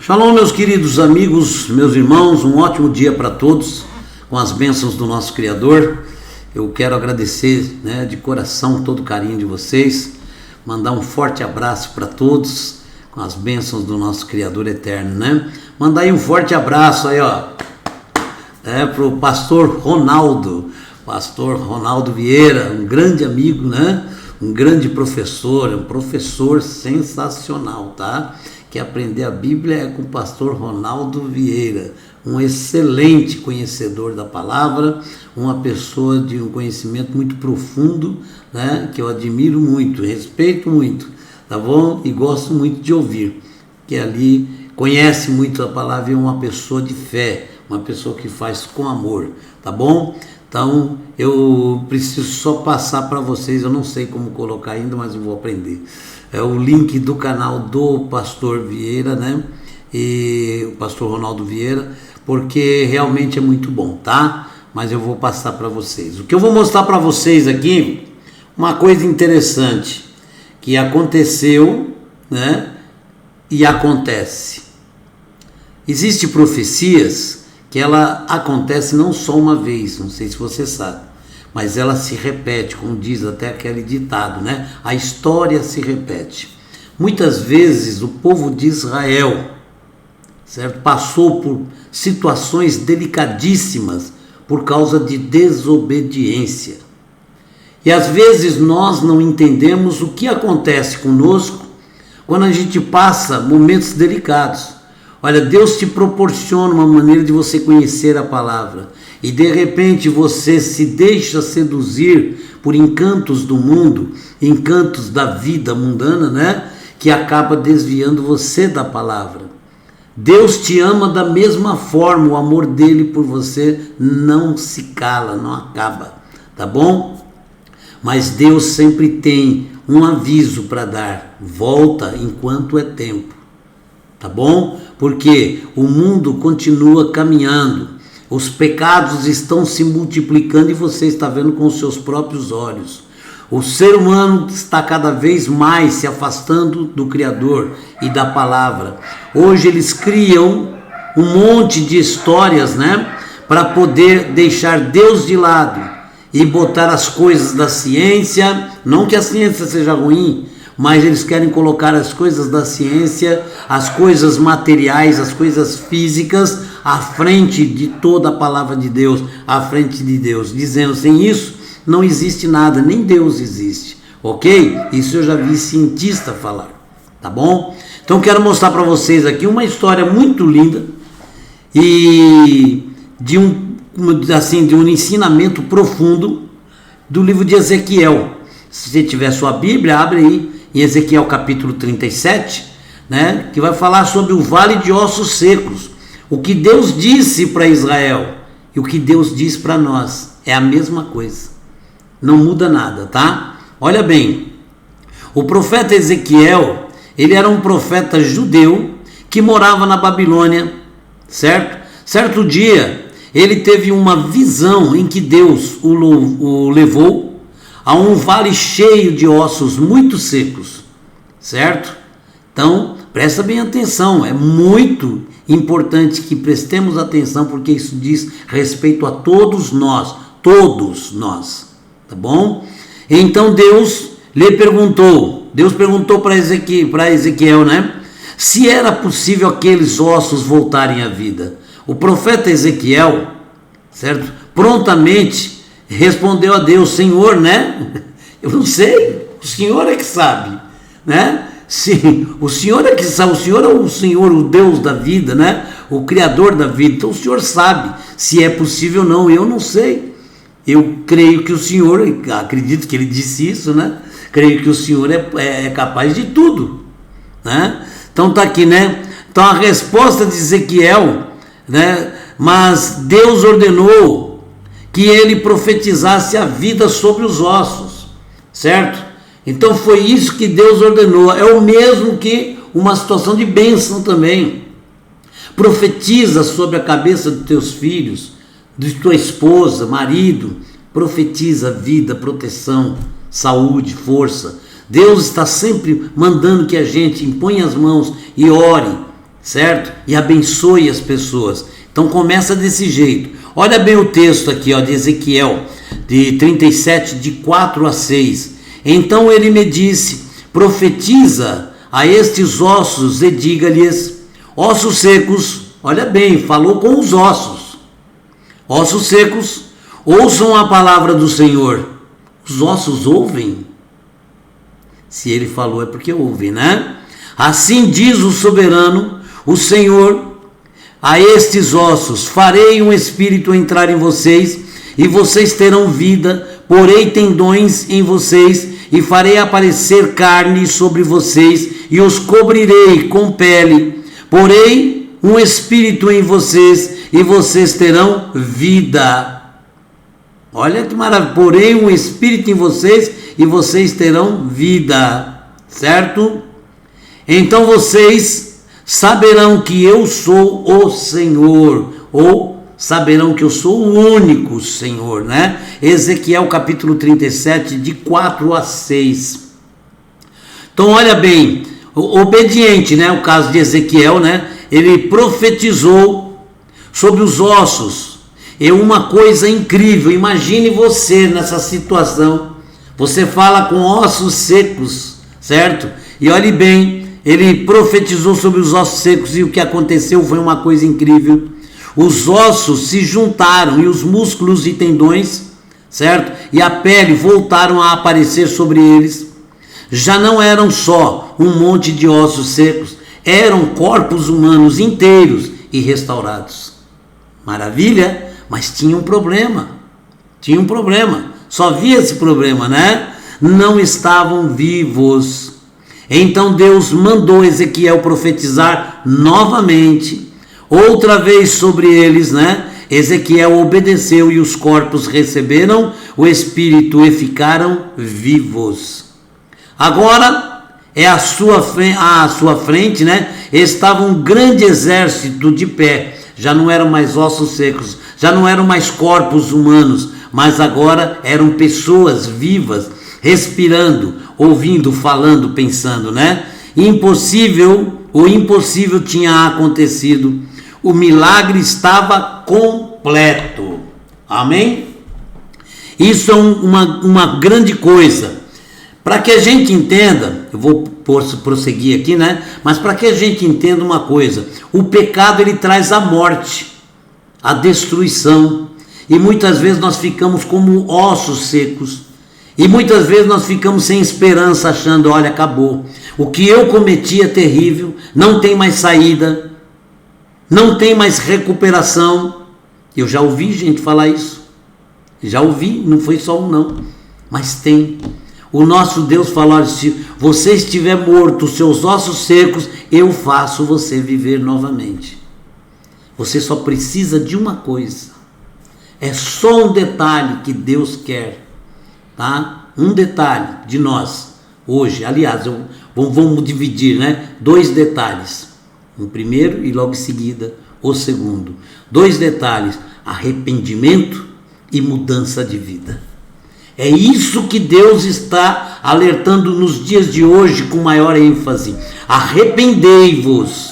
Shalom, meus queridos amigos, meus irmãos, um ótimo dia para todos, com as bênçãos do nosso Criador. Eu quero agradecer, de coração todo o carinho de vocês, mandar um forte abraço para todos, com as bênçãos do nosso Criador eterno, Mandar aí um forte abraço aí, para o pastor Ronaldo Vieira, um grande amigo, um grande professor, um professor sensacional, Quer aprender a Bíblia é com o pastor Ronaldo Vieira, um excelente conhecedor da palavra, uma pessoa de um conhecimento muito profundo, que eu admiro muito, respeito muito, tá bom? E gosto muito de ouvir, que ali conhece muito a palavra e é uma pessoa de fé, uma pessoa que faz com amor, tá bom? Então eu preciso só passar para vocês, eu não sei como colocar ainda, mas eu vou aprender. É o link do canal do pastor Vieira, e o pastor Ronaldo Vieira, porque realmente é muito bom, tá? Mas eu vou passar para vocês. O que eu vou mostrar para vocês aqui, uma coisa interessante que aconteceu, e acontece. Existem profecias que ela acontece não só uma vez, não sei se você sabe, mas ela se repete, como diz até aquele ditado, A história se repete. Muitas vezes o povo de Israel, certo, passou por situações delicadíssimas por causa de desobediência. E às vezes nós não entendemos o que acontece conosco quando a gente passa momentos delicados. Olha, Deus te proporciona uma maneira de você conhecer a palavra e de repente você se deixa seduzir por encantos do mundo, encantos da vida mundana, que acaba desviando você da palavra. Deus te ama da mesma forma, o amor dele por você não se cala, não acaba, tá bom? Mas Deus sempre tem um aviso para dar: volta enquanto é tempo, tá bom? Porque o mundo continua caminhando, os pecados estão se multiplicando e você está vendo com os seus próprios olhos. O ser humano está cada vez mais se afastando do Criador e da palavra. Hoje eles criam um monte de histórias, para poder deixar Deus de lado e botar as coisas da ciência, não que a ciência seja ruim, mas eles querem colocar as coisas da ciência, as coisas materiais, as coisas físicas, à frente de toda a palavra de Deus, à frente de Deus, dizendo: sem isso não existe nada, nem Deus existe, ok? Isso eu já vi cientista falar, tá bom? Então quero mostrar para vocês aqui uma história muito linda e de um ensinamento profundo do livro de Ezequiel. Se você tiver sua Bíblia, abre aí em Ezequiel capítulo 37, que vai falar sobre o vale de ossos secos. O que Deus disse para Israel e o que Deus diz para nós é a mesma coisa, não muda nada, tá? Olha bem, o profeta Ezequiel, ele era um profeta judeu que morava na Babilônia, certo? Certo dia, ele teve uma visão em que Deus o levou a um vale cheio de ossos muito secos, certo? Então, presta bem atenção, é muito importante que prestemos atenção, porque isso diz respeito a todos nós, tá bom? Então Deus perguntou para Ezequiel, se era possível aqueles ossos voltarem à vida. O profeta Ezequiel, certo? Prontamente respondeu a Deus: Senhor, eu não sei, o Senhor é que sabe, Sim, o Senhor é que sabe, o Senhor, o Deus da vida, o Criador da vida, então o Senhor sabe se é possível ou não, eu não sei. Eu creio que o Senhor, acredito que ele disse isso, creio que o Senhor é capaz de tudo, Então tá aqui, Então a resposta de Ezequiel, mas Deus ordenou que ele profetizasse a vida sobre os ossos, certo? Então foi isso que Deus ordenou, é o mesmo que uma situação de bênção também. Profetiza sobre a cabeça dos teus filhos, de tua esposa, marido, profetiza vida, proteção, saúde, força. Deus está sempre mandando que a gente imponha as mãos e ore, certo? E abençoe as pessoas. Então começa desse jeito. Olha bem o texto aqui, ó, de Ezequiel, de 37, de 4 a 6. Então ele me disse: profetiza a estes ossos e diga-lhes: ossos secos, olha bem, falou com os ossos. Ossos secos, ouçam a palavra do Senhor. Os ossos ouvem? Se ele falou é porque ouvem, né? Assim diz o soberano, o Senhor: a estes ossos farei um espírito entrar em vocês, e vocês terão vida, porei tendões em vocês, e farei aparecer carne sobre vocês, e os cobrirei com pele, porei um espírito em vocês, e vocês terão vida. Olha que maravilha, porei um espírito em vocês, e vocês terão vida, certo? Então vocês saberão que eu sou o Senhor, ou saberão que eu sou o único Senhor, né? Ezequiel capítulo 37, de 4 a 6. Então olha bem, obediente, né? O caso de Ezequiel, né? Ele profetizou sobre os ossos. É uma coisa incrível. Imagine você nessa situação. Você fala com ossos secos, certo? E olhe bem, ele profetizou sobre os ossos secos, e o que aconteceu foi uma coisa incrível. Os ossos se juntaram, e os músculos e tendões, certo? E a pele voltaram a aparecer sobre eles. Já não eram só um monte de ossos secos, eram corpos humanos inteiros e restaurados. Maravilha, mas tinha um problema. Tinha um problema. Só havia esse problema, né? Não estavam vivos. Então Deus mandou Ezequiel profetizar novamente, outra vez sobre eles, né? Ezequiel obedeceu, e os corpos receberam o Espírito e ficaram vivos. Agora, à sua frente, né? Estava um grande exército de pé. Já não eram mais ossos secos, já não eram mais corpos humanos, mas agora eram pessoas vivas, respirando, ouvindo, falando, pensando, né? O impossível tinha acontecido. O milagre estava completo. Amém? Isso é uma grande coisa. Para que a gente entenda, eu vou prosseguir aqui, né? Mas para que a gente entenda uma coisa: o pecado, ele traz a morte, a destruição. E muitas vezes nós ficamos como ossos secos. E muitas vezes nós ficamos sem esperança, achando: olha, acabou. O que eu cometi é terrível, não tem mais saída, não tem mais recuperação. Eu já ouvi gente falar isso. Já ouvi, não foi só um não, mas tem. O nosso Deus falou: se você estiver morto, seus ossos secos, eu faço você viver novamente. Você só precisa de uma coisa. É só um detalhe que Deus quer. Tá? Um detalhe de nós hoje. Aliás, vamos dividir, né? 2 detalhes. O primeiro e logo em seguida o segundo. 2 detalhes: arrependimento e mudança de vida. É isso que Deus está alertando nos dias de hoje com maior ênfase. Arrependei-vos.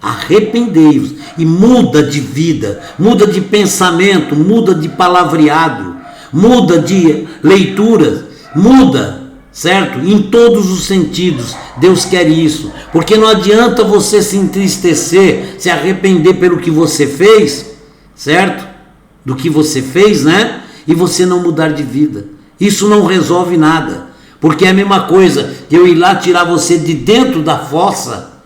Arrependei-vos. E muda de vida, muda de pensamento, muda de palavreado, muda de leitura, muda, certo? Em todos os sentidos. Deus quer isso. Porque não adianta você se entristecer, se arrepender pelo que você fez, certo? Do que você fez, né? E você não mudar de vida. Isso não resolve nada. Porque é a mesma coisa que eu ir lá tirar você de dentro da fossa,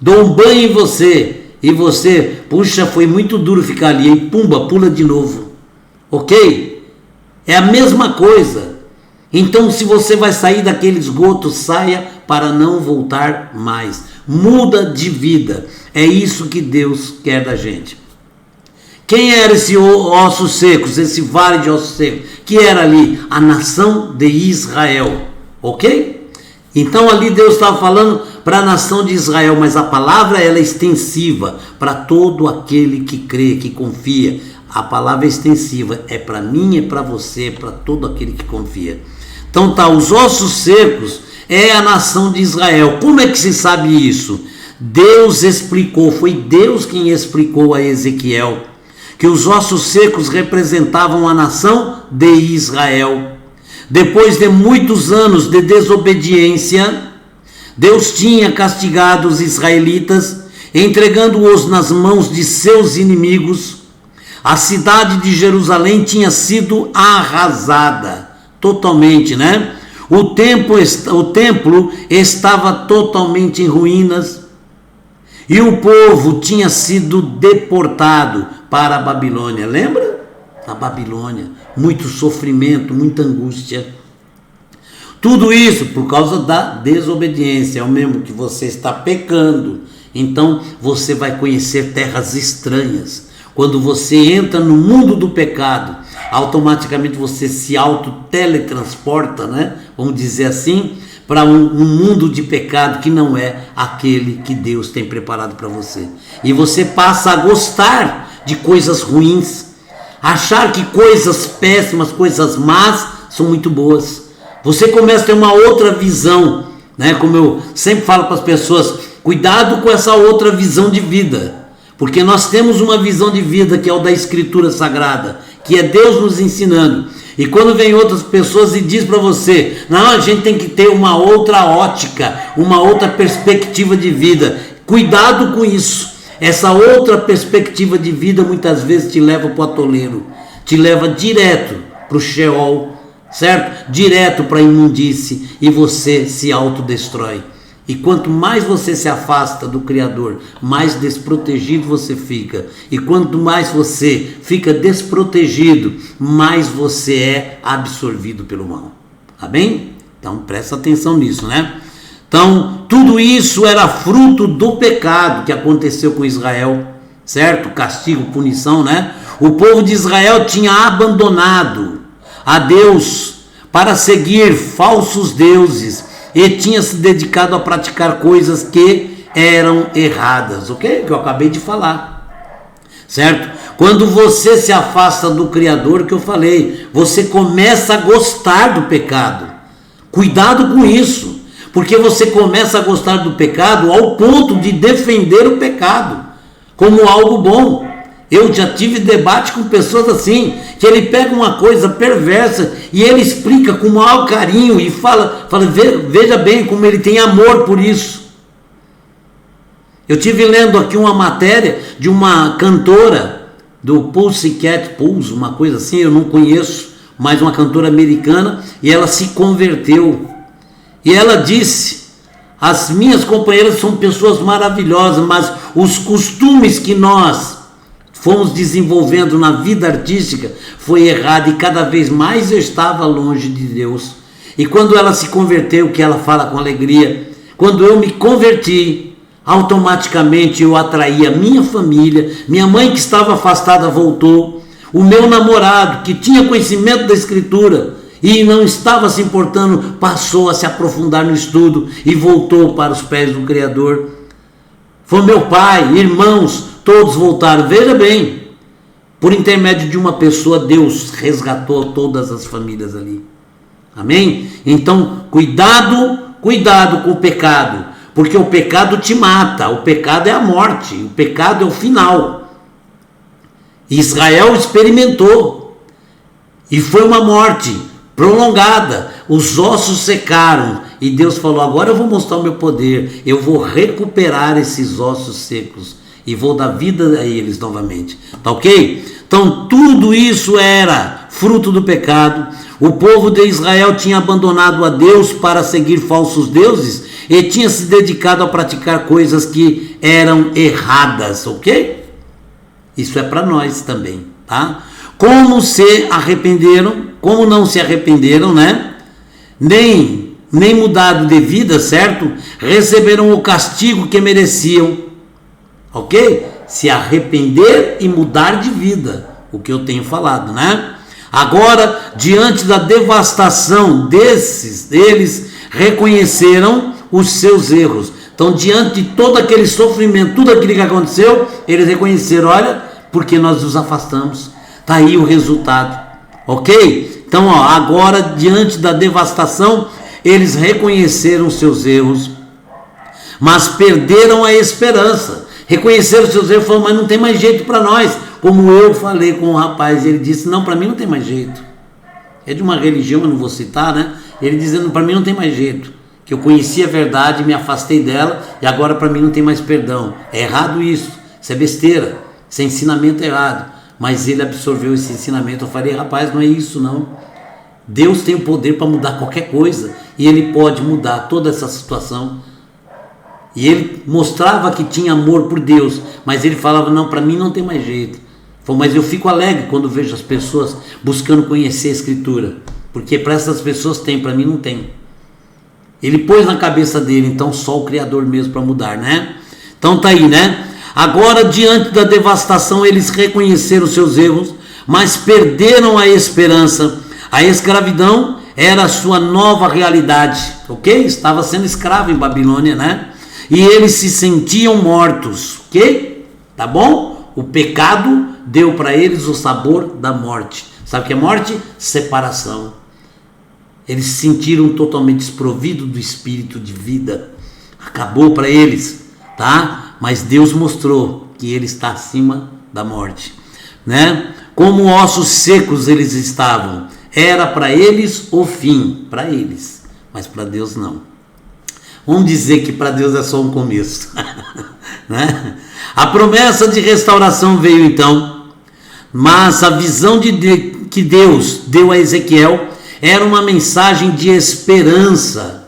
dou um banho em você, e você, puxa, foi muito duro ficar ali, e pumba, pula de novo. Ok? É a mesma coisa. Então, se você vai sair daquele esgoto, saia para não voltar mais. Muda de vida. É isso que Deus quer da gente. Quem era esse ossos secos, esse vale de ossos secos? Que era ali a nação de Israel. Ok? Então ali Deus estava falando para a nação de Israel, mas a palavra ela é extensiva para todo aquele que crê, que confia. A palavra é extensiva, é para mim, é para você, para todo aquele que confia. Então tá, os ossos secos é a nação de Israel. Como é que se sabe isso? Deus explicou, foi Deus quem explicou a Ezequiel que os ossos secos representavam a nação de Israel. Depois de muitos anos de desobediência, Deus tinha castigado os israelitas, entregando-os nas mãos de seus inimigos. A cidade de Jerusalém tinha sido arrasada totalmente, né? O templo estava totalmente em ruínas e o povo tinha sido deportado para a Babilônia. Lembra? A Babilônia, muito sofrimento, muita angústia. Tudo isso por causa da desobediência. É o mesmo que você está pecando. Então você vai conhecer terras estranhas. Quando você entra no mundo do pecado, automaticamente você se auto-teletransporta, né? Vamos dizer assim, para um mundo de pecado que não é aquele que Deus tem preparado para você. E você passa a gostar de coisas ruins, achar que coisas péssimas, coisas más são muito boas. Você começa a ter uma outra visão, né? Como eu sempre falo para as pessoas, cuidado com essa outra visão de vida. Porque nós temos uma visão de vida que é o da Escritura Sagrada, que é Deus nos ensinando. E quando vem outras pessoas e diz para você, não, a gente tem que ter uma outra ótica, uma outra perspectiva de vida. Cuidado com isso. Essa outra perspectiva de vida muitas vezes te leva para o atoleiro, te leva direto para o Sheol, certo? Direto para a imundície, e você se autodestrói. E quanto mais você se afasta do Criador, mais desprotegido você fica. E quanto mais você fica desprotegido, mais você é absorvido pelo mal. Tá bem? Então presta atenção nisso, né? Então tudo isso era fruto do pecado que aconteceu com Israel, certo? Castigo, punição, né? O povo de Israel tinha abandonado a Deus para seguir falsos deuses e tinha se dedicado a praticar coisas que eram erradas, ok? Que eu acabei de falar, certo? Quando você se afasta do Criador, que eu falei, você começa a gostar do pecado. Cuidado com isso, porque você começa a gostar do pecado ao ponto de defender o pecado como algo bom. Eu já tive debate com pessoas assim, que ele pega uma coisa perversa e ele explica com maior carinho e fala, veja bem como ele tem amor por isso. Eu tive lendo aqui uma matéria de uma cantora do Pussycat Pulse, uma coisa assim, eu não conheço, mas uma cantora americana, e ela se converteu. E ela disse, as minhas companheiras são pessoas maravilhosas, mas os costumes que nós fomos desenvolvendo na vida artística foi errado e cada vez mais eu estava longe de Deus. E quando ela se converteu, que ela fala com alegria, quando eu me converti, automaticamente eu atraí a minha família, minha mãe que estava afastada voltou, o meu namorado que tinha conhecimento da Escritura e não estava se importando, passou a se aprofundar no estudo e voltou para os pés do Criador. Foi meu pai, irmãos, todos voltaram. Veja bem, por intermédio de uma pessoa, Deus resgatou todas as famílias ali. Amém? Então, cuidado com o pecado, porque o pecado te mata, o pecado é a morte, o pecado é o final. Israel experimentou, e foi uma morte prolongada, os ossos secaram, e Deus falou, agora eu vou mostrar o meu poder, eu vou recuperar esses ossos secos, e vou dar vida a eles novamente, tá ok? Então tudo isso era fruto do pecado. O povo de Israel tinha abandonado a Deus para seguir falsos deuses e tinha se dedicado a praticar coisas que eram erradas, ok? Isso é para nós também, tá? Como se arrependeram, como não se arrependeram, né? Nem mudado de vida, certo? Receberam o castigo que mereciam. Ok? Se arrepender e mudar de vida, o que eu tenho falado, né? Agora, diante da devastação eles reconheceram os seus erros. Então, diante de todo aquele sofrimento, tudo aquilo que aconteceu, eles reconheceram, olha, porque nós nos afastamos. Está aí o resultado, ok? Então, ó, agora, diante da devastação, eles reconheceram os seus erros. mas perderam a esperança. Reconheceram seus erros e falaram, mas não tem mais jeito para nós. Como eu falei com o rapaz, ele disse, não, para mim não tem mais jeito. É de uma religião, eu não vou citar, né? Ele dizendo, para mim não tem mais jeito. Que eu conheci a verdade, me afastei dela e agora para mim não tem mais perdão. É errado isso é besteira, isso é ensinamento errado. Mas ele absorveu esse ensinamento. Eu falei, rapaz, não é isso não. Deus tem o poder para mudar qualquer coisa e ele pode mudar toda essa situação. E ele mostrava que tinha amor por Deus, mas ele falava, não, para mim não tem mais jeito. Falei, mas eu fico alegre quando vejo as pessoas buscando conhecer a Escritura, porque para essas pessoas tem, para mim não tem. Ele pôs na cabeça dele, então só o Criador mesmo para mudar, né? Então tá aí, né? Agora, diante da devastação, eles reconheceram seus erros, mas perderam a esperança. A escravidão era a sua nova realidade, ok? Estava sendo escravo em Babilônia, né? E eles se sentiam mortos, ok? Tá bom? O pecado deu para eles o sabor da morte. Sabe o que é morte? Separação. Eles se sentiram totalmente desprovidos do espírito de vida. Acabou para eles, tá? Mas Deus mostrou que ele está acima da morte, né? Como ossos secos eles estavam. Era para eles o fim, para eles, mas para Deus não. Vamos dizer que para Deus é só um começo. Né? A promessa de restauração veio então, mas a visão que Deus deu a Ezequiel era uma mensagem de esperança.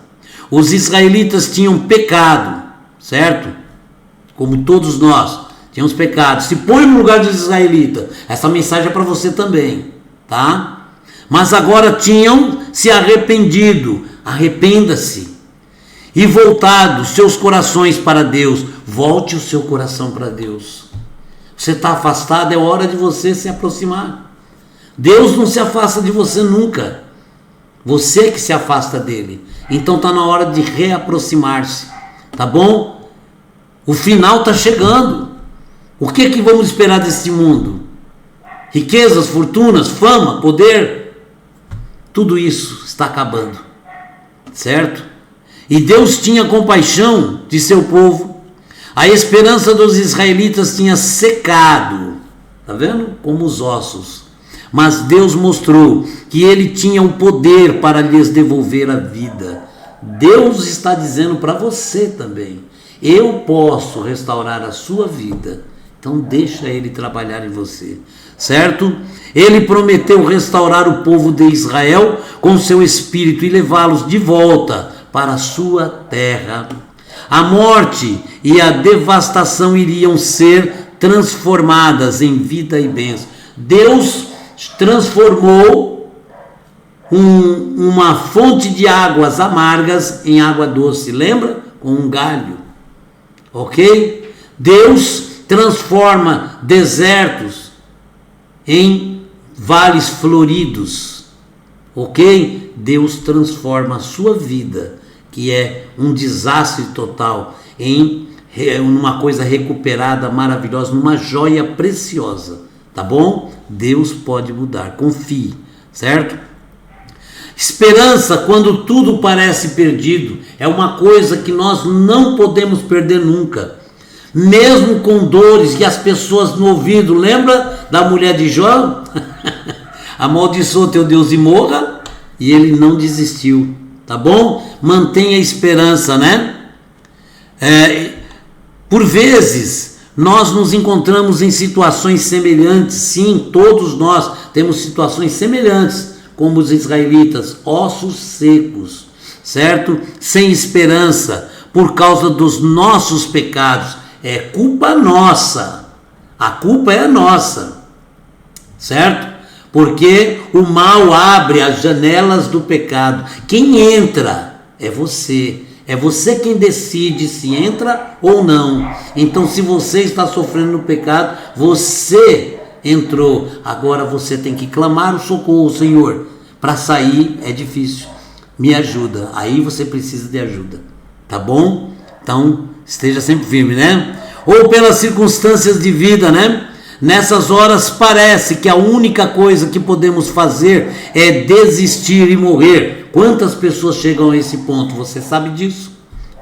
Os israelitas tinham pecado, certo? Como todos nós tínhamos pecado. Se põe no lugar dos israelitas, essa mensagem é para você também, tá? Mas agora tinham se arrependido. Arrependa-se. E voltado seus corações para Deus. Volte o seu coração para Deus. Você está afastado, é hora de você se aproximar. Deus não se afasta de você nunca. Você que se afasta dele. Então está na hora de reaproximar-se. Tá bom? O final está chegando. O que vamos esperar deste mundo? Riquezas, fortunas, fama, poder. Tudo isso está acabando. Certo? E Deus tinha compaixão de seu povo. A esperança dos israelitas tinha secado, tá vendo? Como os ossos. Mas Deus mostrou que ele tinha o poder para lhes devolver a vida. Deus está dizendo para você também, eu posso restaurar a sua vida. Então deixa ele trabalhar em você, certo? Ele prometeu restaurar o povo de Israel com seu espírito e levá-los de volta para a sua terra. A morte e a devastação iriam ser transformadas em vida e bênção. Deus transformou uma fonte de águas amargas em água doce, lembra? Com um galho, ok? Deus transforma desertos em vales floridos, ok? Deus transforma a sua vida, que é um desastre total, em uma coisa recuperada, maravilhosa, numa joia preciosa, tá bom? Deus pode mudar, confie, certo? Esperança, quando tudo parece perdido, é uma coisa que nós não podemos perder nunca, mesmo com dores e as pessoas no ouvido. Lembra da mulher de Jó? Amaldiçoa teu Deus e morra, e ele não desistiu, tá bom? Mantenha a esperança, né? Por vezes nós nos encontramos em situações semelhantes. Sim, todos nós temos situações semelhantes, como os israelitas, ossos secos, certo? Sem esperança, por causa dos nossos pecados. É culpa nossa, a culpa é nossa, certo? Porque o mal abre as janelas do pecado. Quem entra é você. É você quem decide se entra ou não. Então, se você está sofrendo no pecado, você entrou. Agora você tem que clamar o socorro, Senhor. Para sair é difícil. Me ajuda. Aí você precisa de ajuda. Tá bom? Então, esteja sempre firme, né? Ou pelas circunstâncias de vida, né? Nessas horas parece que a única coisa que podemos fazer é desistir e morrer. Quantas pessoas chegam a esse ponto? Você sabe disso,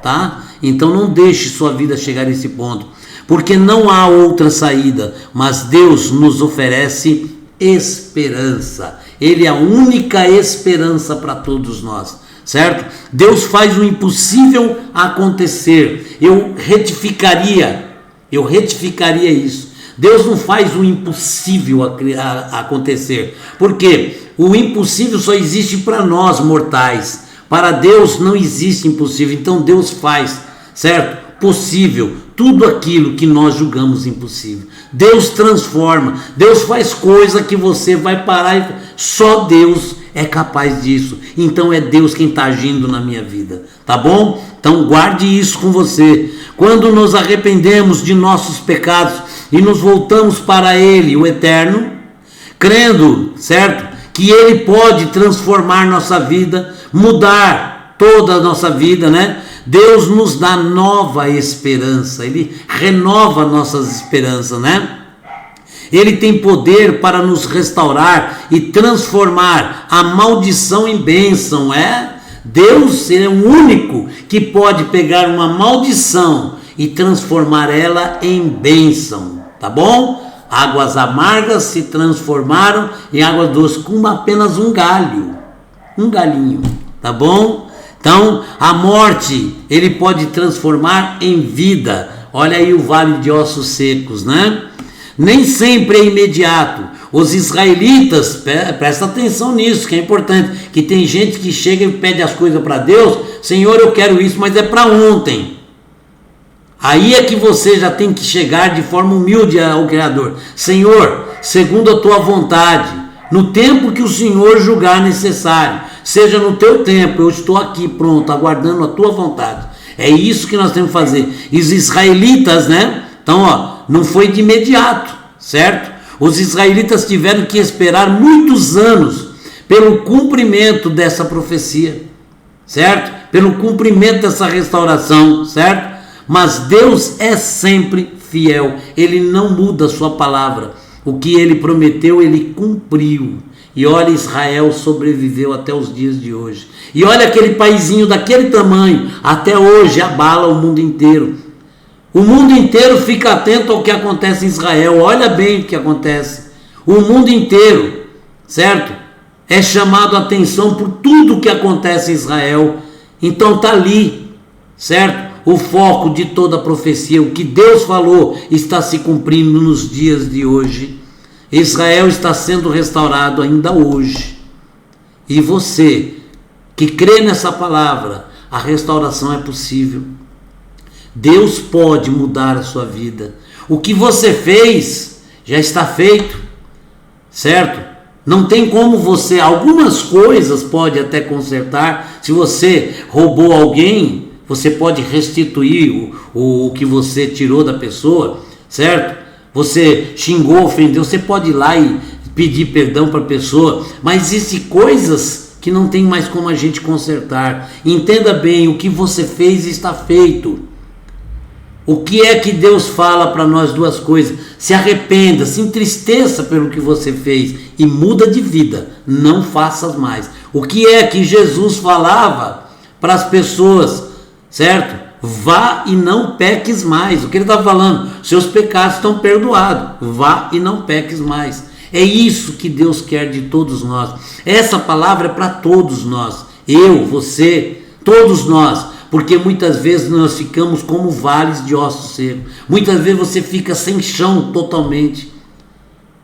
tá? Então não deixe sua vida chegar a esse ponto, porque não há outra saída, mas Deus nos oferece esperança. Ele é a única esperança para todos nós, certo? Deus faz o impossível acontecer. Eu retificaria isso. Deus não faz o impossível acontecer, porque o impossível só existe para nós mortais. Para Deus não existe impossível. Então Deus faz, certo? Possível tudo aquilo que nós julgamos impossível. Deus transforma, Deus faz coisa que você vai parar e só Deus é capaz disso. Então é Deus quem está agindo na minha vida, tá bom? Então guarde isso com você. Quando nos arrependemos de nossos pecados e nos voltamos para Ele, o Eterno, crendo, certo? Que Ele pode transformar nossa vida, mudar toda a nossa vida, né? Deus nos dá nova esperança, Ele renova nossas esperanças, né? Ele tem poder para nos restaurar e transformar a maldição em bênção, Deus é o único que pode pegar uma maldição e transformar ela em bênção, tá bom? Águas amargas se transformaram em águas doces com apenas um galinho, tá bom? Então, a morte, ele pode transformar em vida. Olha aí o vale de ossos secos, né? Nem sempre é imediato. Os israelitas, presta atenção nisso, que é importante, que tem gente que chega e pede as coisas para Deus, Senhor, eu quero isso, mas é para ontem. Aí é que você já tem que chegar de forma humilde ao Criador. Senhor, segundo a tua vontade, no tempo que o Senhor julgar necessário, seja no teu tempo, eu estou aqui pronto, aguardando a tua vontade. É isso que nós temos que fazer. E os israelitas, né? Então, não foi de imediato, certo? Os israelitas tiveram que esperar muitos anos pelo cumprimento dessa profecia, certo? Pelo cumprimento dessa restauração, certo? Mas Deus é sempre fiel, Ele não muda a sua palavra. O que Ele prometeu, Ele cumpriu. E olha, Israel sobreviveu até os dias de hoje. E olha aquele paizinho daquele tamanho, até hoje abala o mundo inteiro. O mundo inteiro fica atento ao que acontece em Israel. Olha bem o que acontece. O mundo inteiro, certo? É chamado a atenção por tudo o que acontece em Israel. Então está ali, certo? O foco de toda a profecia, o que Deus falou, está se cumprindo nos dias de hoje. Israel está sendo restaurado ainda hoje. E você que crê nessa palavra, a restauração é possível. Deus pode mudar a sua vida. O que você fez já está feito, certo? Não tem como você, algumas coisas pode até consertar. Se você roubou alguém, você pode restituir o que você tirou da pessoa, certo? Você xingou, ofendeu, você pode ir lá e pedir perdão para a pessoa, mas existem coisas que não tem mais como a gente consertar. Entenda bem, o que você fez está feito. O que é que Deus fala para nós? Duas coisas: se arrependa, se entristeça pelo que você fez e muda de vida, não faças mais. O que é que Jesus falava para as pessoas, certo? Vá e não peques mais. O que ele está falando? Seus pecados estão perdoados, vá e não peques mais. É isso que Deus quer de todos nós. Essa palavra é para todos nós, eu, você, todos nós. Porque muitas vezes nós ficamos como vales de ossos secos. Muitas vezes você fica sem chão totalmente,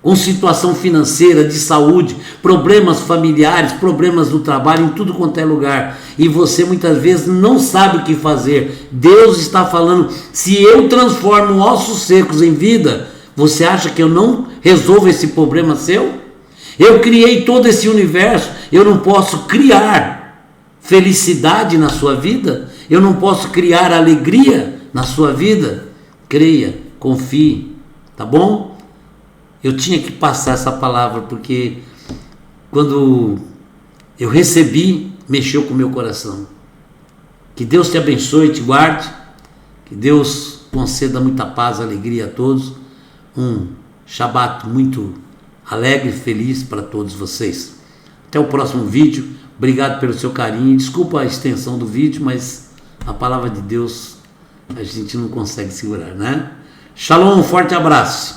com situação financeira, de saúde, problemas familiares, problemas do trabalho, em tudo quanto é lugar. E você muitas vezes não sabe o que fazer. Deus está falando: se eu transformo ossos secos em vida, você acha que eu não resolvo esse problema seu? Eu criei todo esse universo, eu não posso criar felicidade na sua vida? Eu não posso criar alegria na sua vida? Creia, confie, tá bom? Eu tinha que passar essa palavra, porque quando eu recebi, mexeu com o meu coração. Que Deus te abençoe e te guarde, que Deus conceda muita paz e alegria a todos. Um Shabat muito alegre e feliz para todos vocês. Até o próximo vídeo. Obrigado pelo seu carinho. Desculpa a extensão do vídeo, mas a palavra de Deus a gente não consegue segurar, né? Shalom, um forte abraço.